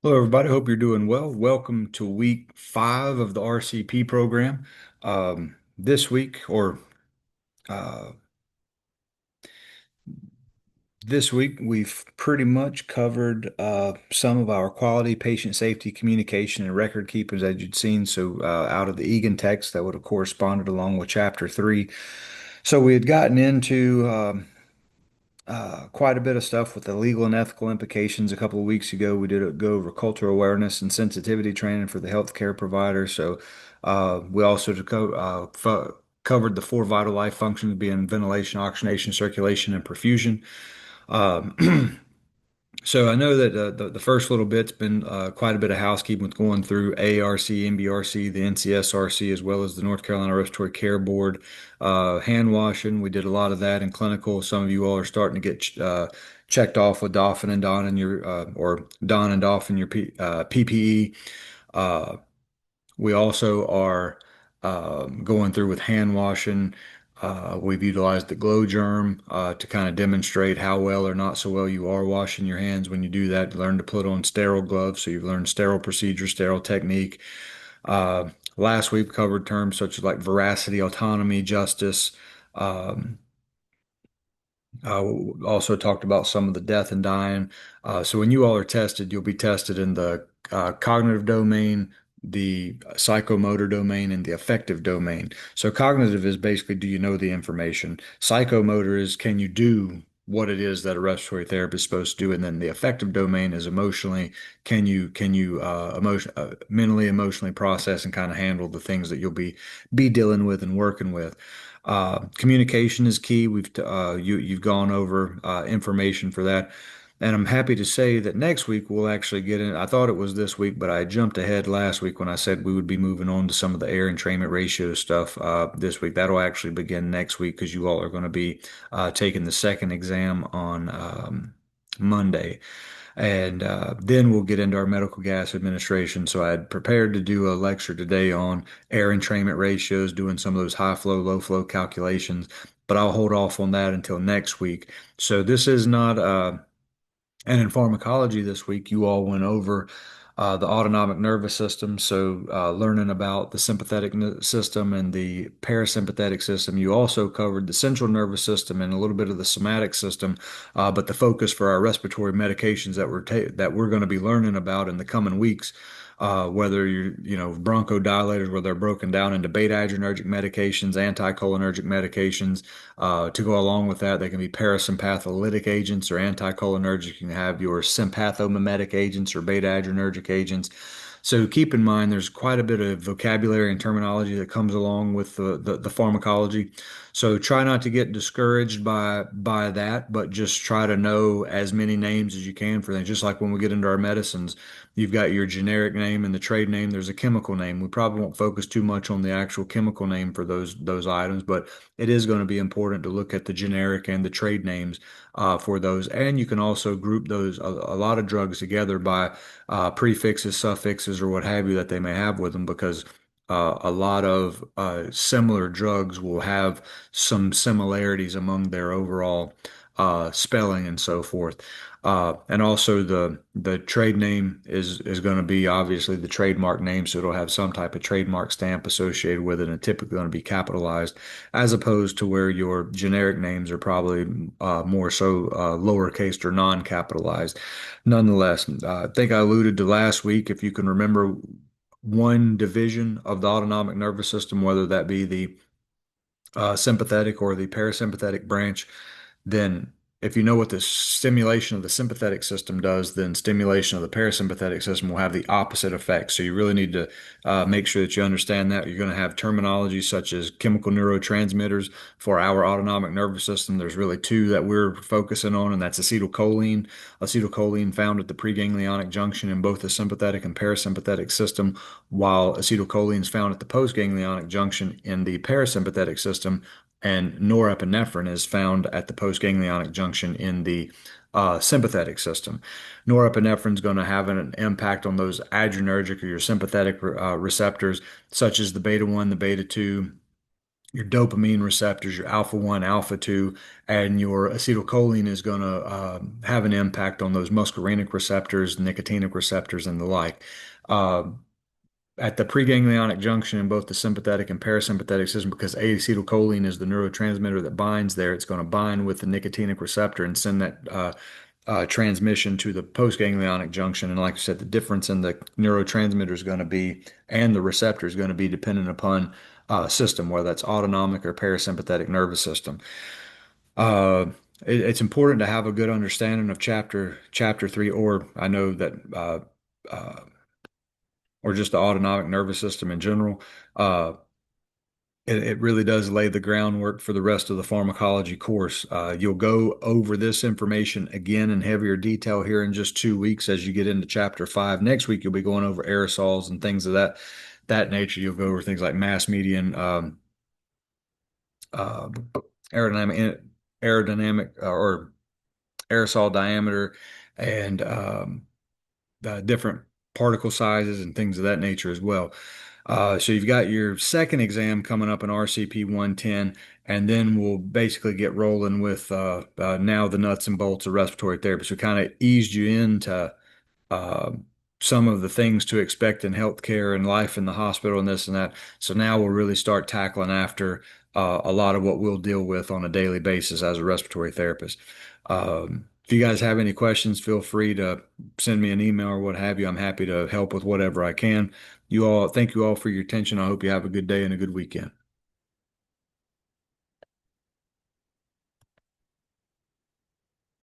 Hello, everybody. Hope you're doing well. Welcome to week 5 of the RCP program. This week, or uh, this week, we've pretty much covered some of our quality, patient safety, communication, and record keepers as you'd seen. So, out of the Egan text, that would have corresponded along with chapter 3. So, we had gotten into quite a bit of stuff with the legal and ethical implications a couple of weeks ago. We did go over cultural awareness and sensitivity training for the healthcare provider. So we also covered the four vital life functions being ventilation, oxygenation, circulation, and perfusion. Um, So I know that the first little bit's been quite a bit of housekeeping with going through ARC, MBRC, the NCSRC, as well as the North Carolina Respiratory Care Board. Hand washing, we did a lot of that in clinical. Some of you all are starting to get checked off with Dolphin and Don in your or Don and Dolphin your PPE. Uh, we also are going through with hand washing. We've utilized the glow germ to kind of demonstrate how well or not so well you are washing your hands when you do that. Learn to put on sterile gloves. So you've learned sterile procedure, sterile technique. Uh, Last week covered terms such as like veracity, autonomy, justice. Um, Also talked about some of the death and dying. So when you all are tested, you'll be tested in the cognitive domain, the psychomotor domain, and the affective domain. So cognitive is basically, do you know the information? Psychomotor is, can you do what it is that a respiratory therapist is supposed to do? And then the affective domain is emotionally, mentally, emotionally process and kind of handle the things that you'll be dealing with and working with. Communication is key. You've gone over information for that, and I'm happy to say that next week we'll actually get in. I thought it was this week, but I jumped ahead last week when I said we would be moving on to some of the air entrainment ratio stuff this week. That'll actually begin next week because you all are going to be taking the second exam on Monday. And then we'll get into our medical gas administration. So I had prepared to do a lecture today on air entrainment ratios, doing some of those high flow, low flow calculations, but I'll hold off on that until next week. So this is not and in pharmacology this week, you all went over the autonomic nervous system. So, learning about the sympathetic system and the parasympathetic system. You also covered the central nervous system and a little bit of the somatic system. But the focus for our respiratory medications that we're going to be learning about in the coming weeks, whether bronchodilators, where they're broken down into beta-adrenergic medications, anticholinergic medications. To go along with that, they can be parasympatholytic agents or anticholinergic. You can have your sympathomimetic agents or beta-adrenergic agents. So keep in mind, there's quite a bit of vocabulary and terminology that comes along with the pharmacology. So try not to get discouraged by that, but just try to know as many names as you can for things. Just like when we get into our medicines, you've got your generic name and the trade name. There's a chemical name. We probably won't focus too much on the actual chemical name for those items, but it is going to be important to look at the generic and the trade names for those. And you can also group a lot of drugs together by prefixes, suffixes, or what have you that they may have with them because a lot of similar drugs will have some similarities among their overall spelling and so forth. And also the trade name is going to be obviously the trademark name, so it'll have some type of trademark stamp associated with it, and typically going to be capitalized, as opposed to where your generic names are probably more so lowercase or non-capitalized. Nonetheless, I think I alluded to last week, if you can remember one division of the autonomic nervous system, whether that be the sympathetic or the parasympathetic branch, then if you know what the stimulation of the sympathetic system does, then stimulation of the parasympathetic system will have the opposite effect. So you really need to make sure that you understand that. You're going to have terminology such as chemical neurotransmitters for our autonomic nervous system. There's really two that we're focusing on, and that's acetylcholine. Acetylcholine found at the preganglionic junction in both the sympathetic and parasympathetic system, while acetylcholine is found at the postganglionic junction in the parasympathetic system, and norepinephrine is found at the postganglionic junction in the sympathetic system. Norepinephrine is going to have an impact on those adrenergic or your sympathetic receptors, such as the beta 1, the beta 2, your dopamine receptors, your alpha 1, alpha 2, and your acetylcholine is going to have an impact on those muscarinic receptors, nicotinic receptors, and the like. Uh, at the preganglionic junction in both the sympathetic and parasympathetic system, because acetylcholine is the neurotransmitter that binds there, it's going to bind with the nicotinic receptor and send that transmission to the postganglionic junction. And like I said, the difference in the neurotransmitter is going to be, and the receptor is going to be dependent upon system, whether that's autonomic or parasympathetic nervous system. Uh, it's important to have a good understanding of chapter three, or I know that uh, or just the autonomic nervous system in general. Uh, it really does lay the groundwork for the rest of the pharmacology course. You'll go over this information again in heavier detail here in just 2 weeks as you get into chapter five. Next week, you'll be going over aerosols and things of that nature. You'll go over things like mass median, uh, aerodynamic, or aerosol diameter, and different particle sizes and things of that nature as well. So you've got your second exam coming up in RCP 110, and then we'll basically get rolling with now the nuts and bolts of respiratory therapy. So kind of eased you into uh, some of the things to expect in healthcare and life in the hospital and this and that. So now we'll really start tackling after a lot of what we'll deal with on a daily basis as a respiratory therapist. If you guys have any questions, feel free to send me an email or what have you. I'm happy to help with whatever I can. Thank you all for your attention. I hope you have a good day and a good weekend.